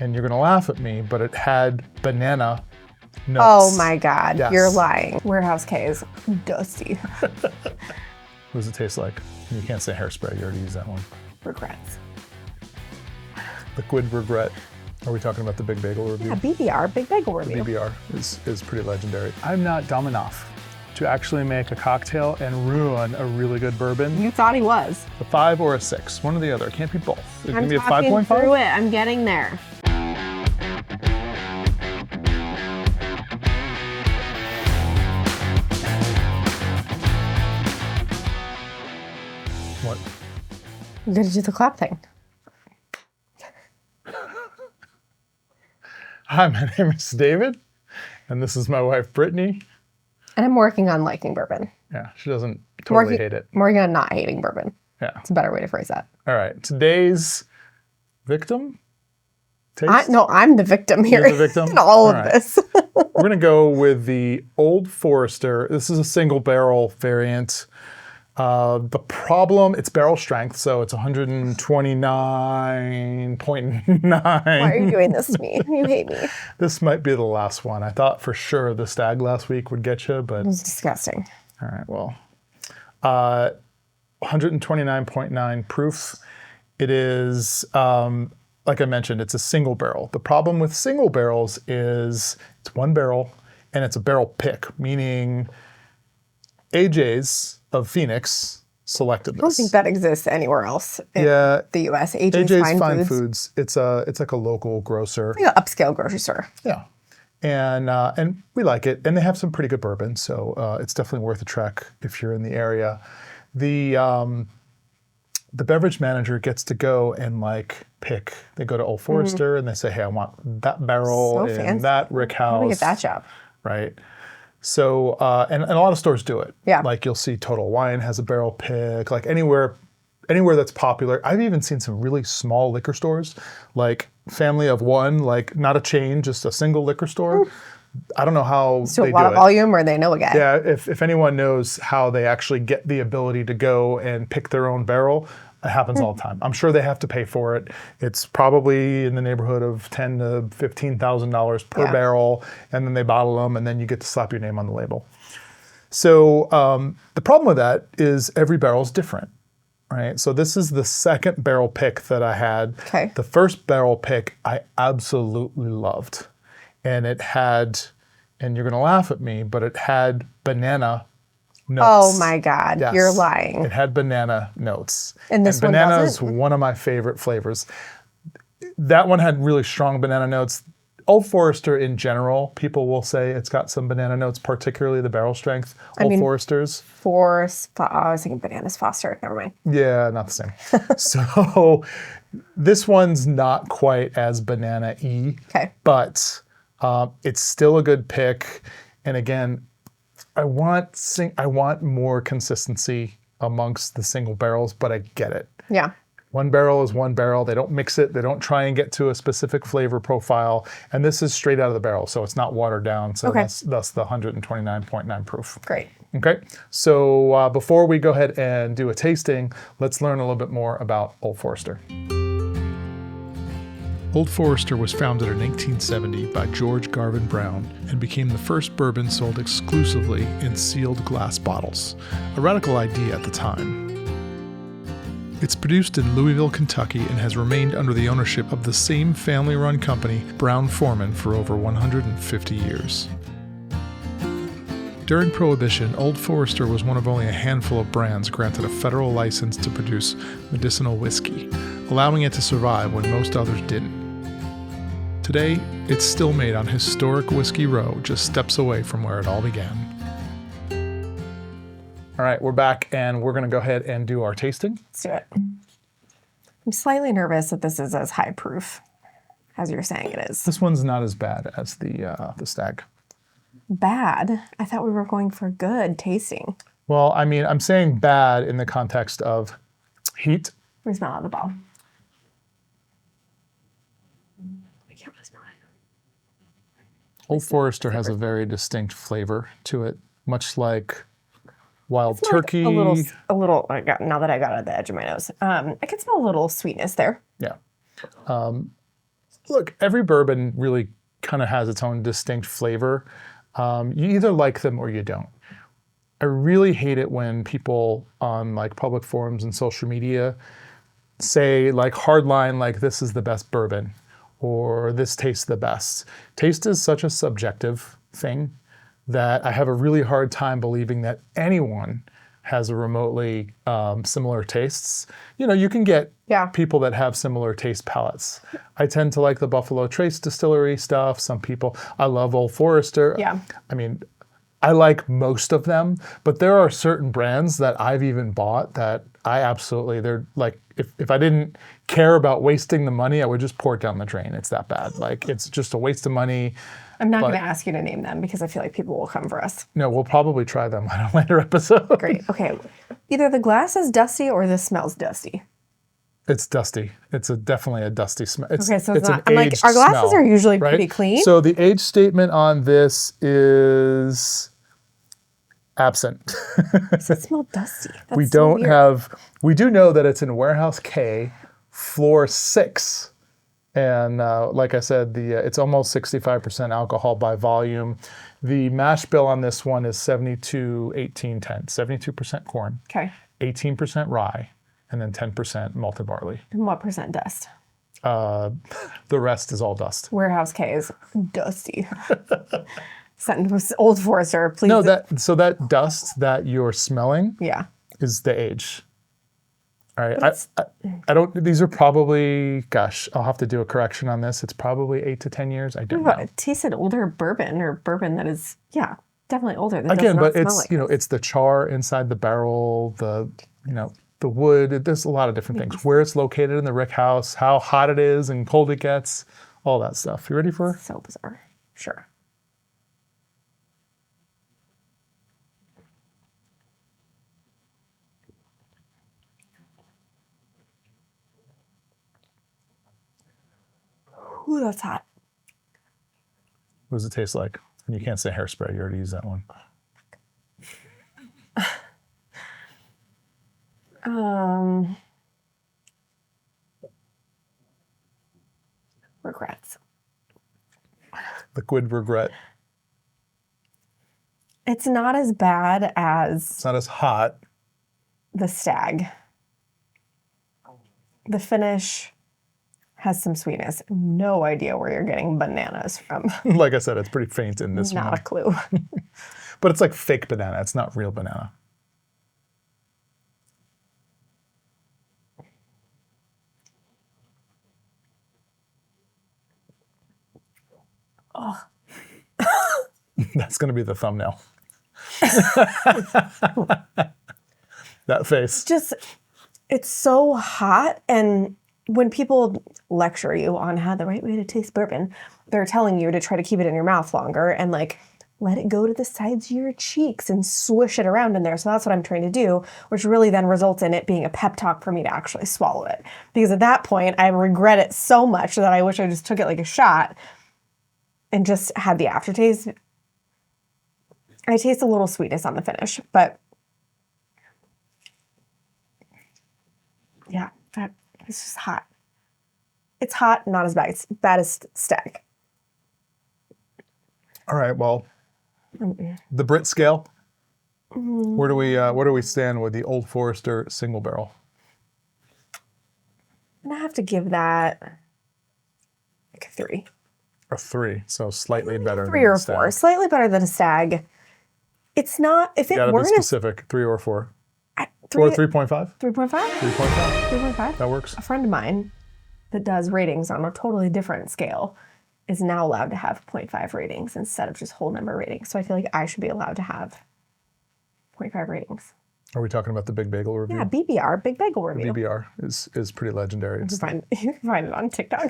and you're gonna laugh at me, but it had banana notes. Oh my God, Yes. You're lying. Warehouse K is dusty. What does it taste like? You can't say hairspray, you already used that one. Regrets. Liquid regret. Are we talking about the Big Bagel review? Yeah, BBR, Big Bagel review. BBR is pretty legendary. I'm not dumb enough to actually make a cocktail and ruin a really good bourbon. You thought he was. A 5 or a 6, one or the other. It can't be both. It's I'm gonna be a talking 5.5. through it. I'm getting there. What? You gotta do the clap thing. Hi, my name is David, and this is my wife, Brittany. And I'm working on liking bourbon. Yeah, she doesn't totally hate it. I'm working on not hating bourbon. Yeah. It's a better way to phrase that. All right, today's victim? Taste? No, I'm the victim here. You're the victim? in all of right. this. We're gonna go with the Old Forester. This is a single barrel variant. The problem, it's barrel strength, so it's 129.9. Why are you doing this to me? You hate me. This might be the last one. I thought for sure the stag last week would get you, but It was disgusting. all right, well. 129.9 proof. It is, like I mentioned, it's a single barrel. The problem with single barrels is it's one barrel and it's a barrel pick, meaning AJ's of Phoenix selected this. I don't think that exists anywhere else in the US. AJ's Fine Foods. It's like a local grocer. Like an upscale grocery store. Yeah. And we like it. And they have some pretty good bourbon, so it's definitely worth a trek if you're in the area. The beverage manager gets to go and like pick. They go to Old Forester and they say, hey, I want that barrel and that rick house. How do we get that job? Right. So, and a lot of stores do it. Yeah. Like you'll see Total Wine has a barrel pick, like anywhere that's popular. I've even seen some really small liquor stores, like Family of One, like not a chain, just a single liquor store. I don't know how So they a lot do of it. volume, or they know a guy. Yeah, if anyone knows how they actually get the ability to go and pick their own barrel, it happens all the time. I'm sure they have to pay for it. It's probably in the neighborhood of $10,000 to $15,000 per barrel, and then they bottle them, and then you get to slap your name on the label. So the problem with that is every barrel is different, right? So this is the second barrel pick that I had. Okay. The first barrel pick I absolutely loved, and it had, and you're gonna laugh at me, but it had banana notes. Oh my God, Yes. You're lying. It had banana notes. And this one banana doesn't? is one of my favorite flavors. That one had really strong banana notes. Old Forester in general, people will say it's got some banana notes, particularly the barrel strength. Old Foresters. I was thinking Bananas Foster. Never mind. Yeah, not the same. So this one's not quite as banana-y, Okay. but it's still a good pick. And again, I want more consistency amongst the single barrels, but I get it. Yeah. One barrel is one barrel. They don't mix it. They don't try and get to a specific flavor profile. And this is straight out of the barrel, so it's not watered down. So Okay. that's the 129.9 proof. Great. Okay, so before we go ahead and do a tasting, let's learn a little bit more about Old Forester. Old Forester was founded in 1870 by George Garvin Brown and became the first bourbon sold exclusively in sealed glass bottles, a radical idea at the time. It's produced in Louisville, Kentucky, and has remained under the ownership of the same family-run company, Brown-Forman, for over 150 years. During Prohibition, Old Forester was one of only a handful of brands granted a federal license to produce medicinal whiskey, allowing it to survive when most others didn't. Today, it's still made on historic Whiskey Row, just steps away from where it all began. All right, we're back, and we're going to go ahead and do our tasting. Let's do it. I'm slightly nervous that this is as high proof as you're saying it is. This one's not as bad as the stag. Bad? I thought we were going for good tasting. Well, I mean, I'm saying bad in the context of heat. Let me smell out of the bottle. I can't really smell it. Old Forester has a very distinct flavor to it, much like wild turkey. Like a little. Now that I got it at the edge of my nose, I can smell a little sweetness there. Yeah. Look, every bourbon really kind of has its own distinct flavor. You either like them or you don't. I really hate it when people on like public forums and social media say like hardline, like this is the best bourbon or this tastes the best. Taste is such a subjective thing that I have a really hard time believing that anyone has a remotely similar tastes. You know, you can get people that have similar taste palettes. I tend to like the Buffalo Trace Distillery stuff. Some people, I love Old Forester. Yeah. I mean, I like most of them, but there are certain brands that I've even bought that I absolutely, they're like, if I didn't care about wasting the money, I would just pour it down the drain. It's that bad. Like, it's just a waste of money. I'm not going to ask you to name them because I feel like people will come for us. No, we'll probably try them on a later episode. Great. Okay. Either the glass is dusty or this smells dusty. It's dusty. It's definitely a dusty smell. Okay, so it's not. An I'm like, aged our glasses smell, are usually right? pretty clean. So the age statement on this is absent. Does it smell dusty? That's We so don't weird. have, we do know that it's in Warehouse K, floor 6. And like I said, it's almost 65% alcohol by volume. The mash bill on this one is 72, 18, 10. 72% corn, Okay. 18% rye, and then 10% malted barley. And what percent dust? The rest is all dust. Warehouse K is dusty. Sentence, Old Forester, please. No, that dust that you're smelling Yeah. is the age. All right, I don't. These are probably. Gosh, I'll have to do a correction on this. It's probably 8 to 10 years. I don't know. It tasted older bourbon or bourbon that is, definitely older. That Again, does not but smell it's like it's the char inside the barrel, the wood. There's a lot of different things. Where it's located in the rick house, how hot it is and cold it gets, all that stuff. You ready for? So bizarre. Sure. Ooh, that's hot. What does it taste like? And you can't say hairspray. You already used that one. Regrets. Liquid regret. It's not as bad It's as not as hot. the Stag. The finish has some sweetness. No idea where you're getting bananas from. Like I said, it's pretty faint in this Not one. a clue. But it's like fake banana. It's not real banana. Oh. That's going to be the thumbnail. That face. It's so hot, and when people lecture you on how the right way to taste bourbon, they're telling you to try to keep it in your mouth longer and like let it go to the sides of your cheeks and swish it around in there. So that's what I'm trying to do, which really then results in it being a pep talk for me to actually swallow it. Because at that point, I regret it so much that I wish I just took it like a shot and just had the aftertaste. I taste a little sweetness on the finish, but yeah, it's just hot. It's hot, not as bad. It's bad as Stag. All right, well, the Brit scale. Where do we stand with the Old Forester single barrel? I'm gonna have to give that like a 3. A 3, so slightly better. 3 than or the Stag. 4, slightly better than a Stag. It's not, if it You gotta be weren't specific. 3 or 4. Or 3.5. 3.5? 3.5. 3.5. That works. A friend of mine that does ratings on a totally different scale is now allowed to have 0.5 ratings instead of just whole number ratings. So I feel like I should be allowed to have 0.5 ratings. Are we talking about the Big Bagel review? Yeah, BBR, Big Bagel Review. BBR is pretty legendary. You can find it on TikTok.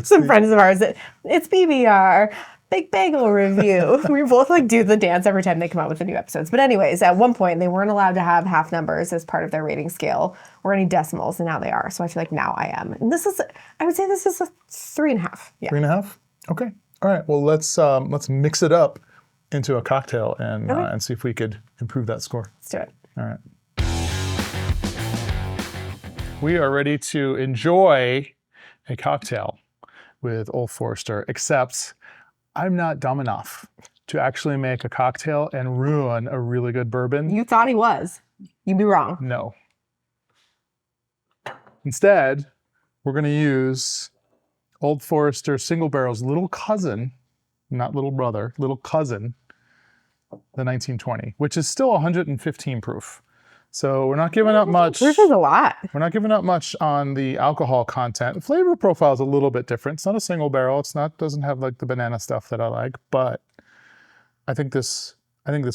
Some friends of ours, it's BBR, Big Bagel Review. We both like do the dance every time they come out with the new episodes. But anyways, at one point they weren't allowed to have half numbers as part of their rating scale or any decimals, and now they are. So I feel like now I am. And I would say this is a 3.5. Yeah. 3.5. Okay. All right. Well, let's mix it up into a cocktail and see if we could improve that score. Let's do it. All right. We are ready to enjoy a cocktail. with Old Forester, except I'm not dumb enough to actually make a cocktail and ruin a really good bourbon. You thought he was. You'd be wrong. No. Instead, we're going to use Old Forester Single Barrel's little cousin, not little brother, little cousin, the 1920, which is still 115 proof. So we're not giving up much. Proof is a lot. We're not giving up much on the alcohol content. The flavor profile is a little bit different. It's not a single barrel. Doesn't have like the banana stuff that I like, but I think this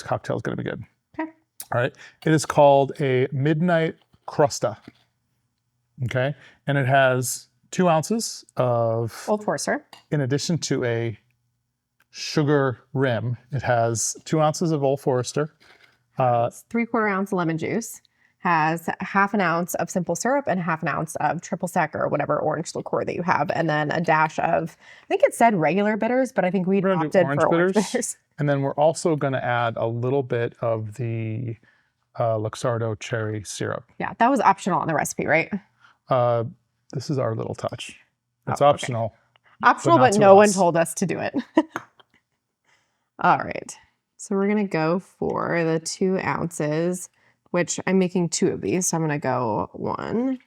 cocktail is going to be good. Okay. All right. It is called a Midnight Crusta. Okay. And it has 2 ounces of Old Forester. In addition to a sugar rim, it has 2 ounces of Old Forester. 3/4 ounce lemon juice, has 1/2 ounce of simple syrup and 1/2 ounce of triple sec or whatever orange liqueur that you have, and then a dash of, I think it said regular bitters, but I think we opted for orange bitters. And then we're also going to add a little bit of the Luxardo cherry syrup. Yeah, that was optional on the recipe, right? This is our little touch. It's okay. optional. Optional, but no one told us to do it. All right. So we're going to go for the 2 ounces, which I'm making 2 of these. So I'm going to go 1,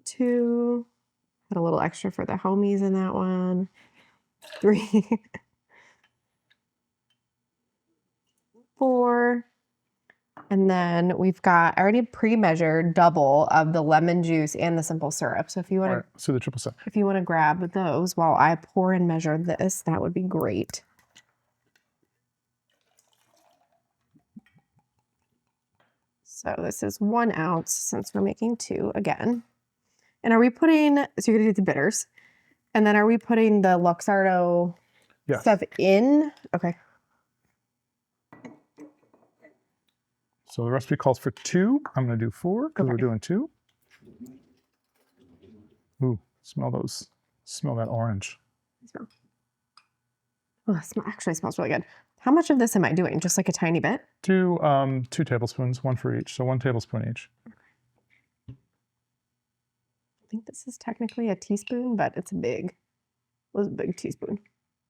2, put a little extra for the homies in that one, 3, 4. And then we've got, I already pre-measured double of the lemon juice and the simple syrup. So if you want to, so the triple sec. If you want to grab those while I pour and measure this, that would be great. So this is 1 ounce since we're making 2 again. And are we putting, so you're gonna do the bitters. And then are we putting the Luxardo stuff in? Okay. So the recipe calls for 2. I'm gonna do 4 because we're doing 2. Ooh, smell those. Smell that orange. Oh, that actually smells really good. How much of this am I doing? Just like a tiny bit? 2 tablespoons, 1 for each. So 1 tablespoon each. I think this is technically a teaspoon, but it's it was a big teaspoon.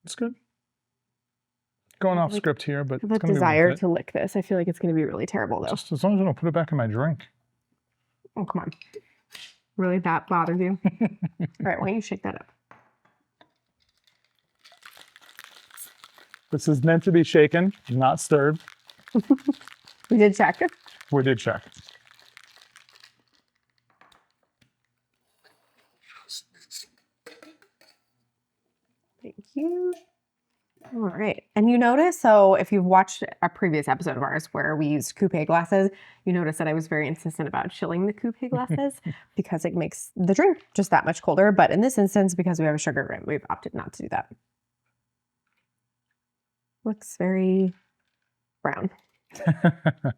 It's good. Going off script here, but I have a desire to lick this. I feel like it's going to be really terrible, though. Just as long as I don't put it back in my drink. Oh, come on. Really? That bothers you? All right, why don't you shake that up? This is meant to be shaken, not stirred. We did check. We did check. Thank you. All right. And you notice, so if you've watched a previous episode of ours where we used coupe glasses, you notice that I was very insistent about chilling the coupe glasses because it makes the drink just that much colder. But in this instance, because we have a sugar rim, we've opted not to do that. Looks very brown. But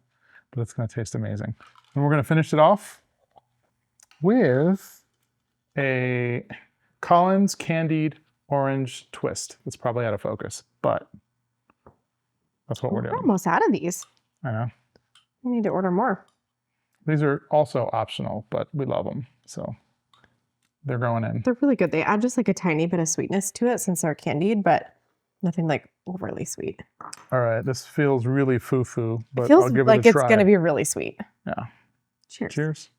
it's going to taste amazing. And we're going to finish it off with a Collins candied orange twist. That's probably out of focus, but that's what we're doing. We're almost out of these. I know. We need to order more. These are also optional, but we love them. So they're going in. They're really good. They add just like a tiny bit of sweetness to it since they're candied, but nothing like overly sweet. All right. This feels really foo-foo, but feels I'll give like it a try. It's going to be really sweet. Yeah. Cheers. Cheers.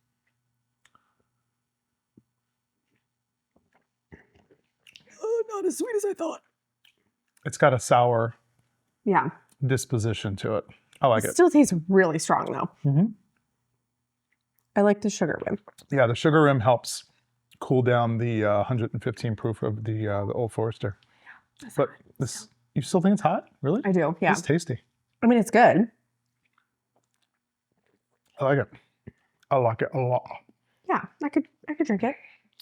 Oh, not as sweet as I thought. It's got a sour Yeah. disposition to it. I like it. Still tastes really strong though. Mm-hmm. I like the sugar rim. Yeah, the sugar rim helps cool down the 115 proof of the Old Forester. Yeah, but this, you still think it's hot? Really? I do. Yeah. It's tasty. I mean, it's good. I like it. I like it a lot. Yeah, I could drink it.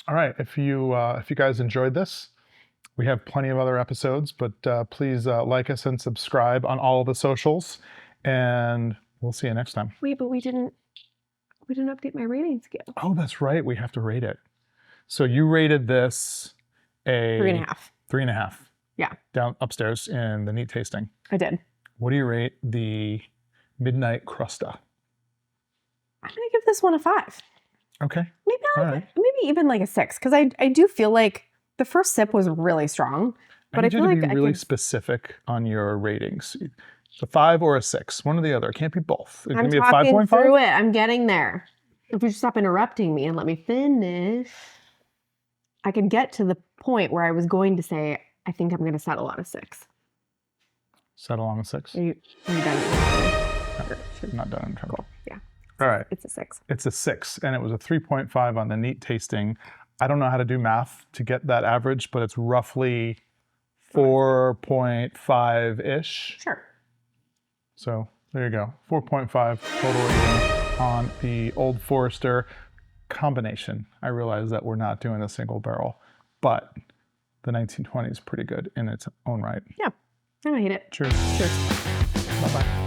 All right. If you guys enjoyed this, we have plenty of other episodes, but please like us and subscribe on all of the socials, and we'll see you next time. Wait, but we didn't update my rating scale. Oh, that's right. We have to rate it. So you rated this a 3.5. 3.5. Yeah. Down upstairs in the neat tasting. I did. What do you rate the Midnight Crusta? I'm gonna give this one a 5. Okay. Maybe All right. maybe even like a 6, because I do feel like the first sip was really strong, but I need you feel to like be really specific on your ratings. A 5 or a 6, one or the other. It can't be both. It's I'm gonna be a talking 5.5. through it. I'm getting there. If you stop interrupting me and let me finish, I could get to the point where I was going to say, I think I'm going to settle on a 6. Settle on a 6. Are you done? I'm not done in terms. Cool. Yeah. All right. It's a 6. It's a 6, and it was a 3.5 on the neat tasting. I don't know how to do math to get that average, but it's roughly 4.5-ish. Sure. So there you go. 4.5 total rating on the Old Forester combination. I realize that we're not doing a single barrel, but the 1920 is pretty good in its own right. Yeah. I don't hate it. Cheers. Cheers. Bye-bye.